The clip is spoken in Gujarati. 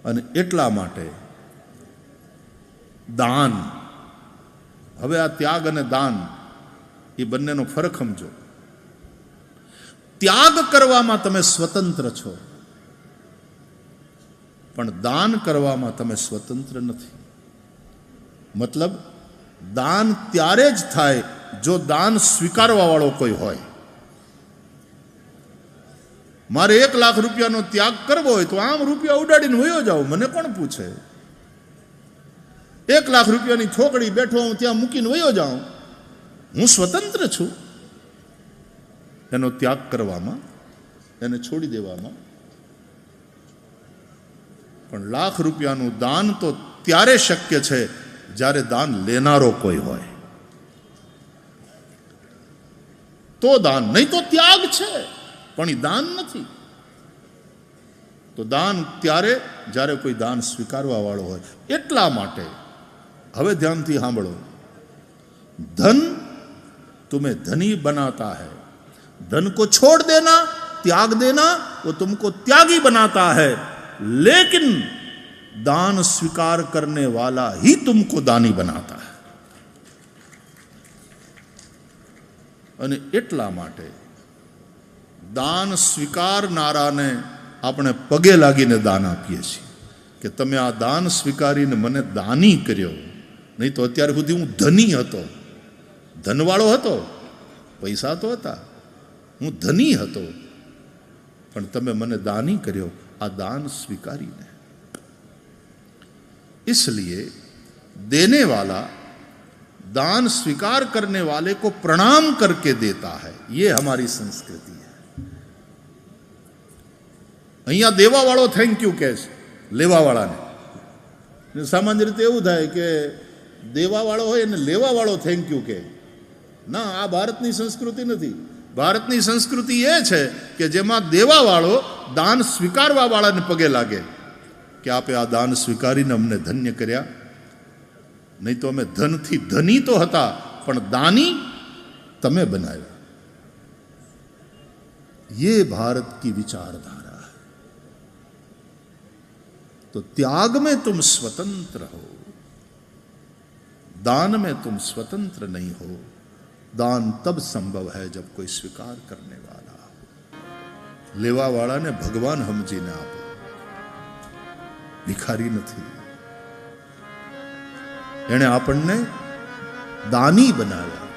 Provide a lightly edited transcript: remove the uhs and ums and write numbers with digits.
અને એટલા માટે દાન, હવે આ ત્યાગ અને દાન એ બંનેનો ફરક સમજો. ત્યાગ કરવામાં તમે સ્વતંત્ર છો, પણ દાન કરવામાં તમે સ્વતંત્ર નથી. મતલબ દાન ત્યારે જ થાય જો દાન સ્વીકારવા વાળો કોઈ હોય. મારે 1 લાખ રૂપિયાનો ત્યાગ કરવો હોય તો આમ રૂપિયા ઉડાડીને વયો જાઓ, મને કોણ પૂછે? 1 લાખ રૂપિયાની થોકડી બેઠો હું ત્યાં મૂકીને વયો જાઉં, હું સ્વતંત્ર છું એનો ત્યાગ કરવામાં, એને છોડી દેવામાં. પણ લાખ રૂપિયાનું દાન તો ત્યારે શક્ય છે જ્યારે દાન લેનારો કોઈ હોય, તો દાન. નહીં તો ત્યાગ છે પણ એ દાન નથી. તો દાન ત્યારે જ્યારે કોઈ દાન સ્વીકારવા વાળો હોય. એટલા માટે હવે ધ્યાનથી સાંભળો, ધન तुम्हें धनी बनाता है, धन को छोड़ देना, त्याग देना, वो तुमको त्यागी बनाता है, लेकिन दान स्वीकार करने वाला ही तुमको दानी बनाता है. અને એટલા માટે દાન સ્વીકારનારાને આપણે પગે લાગીને દાન આપીએ છીએ કે તમે આ દાન સ્વીકારીને મને દાની કર્યો. નહીં તો અત્યાર સુધી હું ધની હતો, ધનવાળો હતો, પૈસા તો હતા, હું ધની હતો, પણ તમે મને દાની કર્યો આ દાન સ્વીકારીને. इसलिए देने वाला दान स्वीकार करने वाले को प्रणाम करके देता है. ये हमारी संस्कृति है. અહીંયા દેવા વાળો થેન્ક યુ કહે છે લેવા વાળાને. સામાન્ય રીતે એવું થાય કે દેવા વાળો હોય અને લેવા વાળો થેન્ક યુ કહે. ના, આ ભારતની સંસ્કૃતિ નથી. ભારતની સંસ્કૃતિ એ છે કે જેમાં દેવા વાળો દાન સ્વીકારવા વાળાને પગે લાગે કે આપે આ દાન સ્વીકારીને અમને ધન્ય કર્યા. નહીં તો અમે ધનથી ધની તો હતા પણ દાની તમે બનાવ્યા. ये भारत की विचारधारा है. तो त्याग में तुम स्वतंत्र हो, दान में तुम स्वतंत्र नहीं हो. दान तब संभव है जब कोई स्वीकार करने वाला हो. लेवा वाला ने भगवान समझीने आपो, ભિખારી નથી. એણે આપણને દાની બનાવ્યા.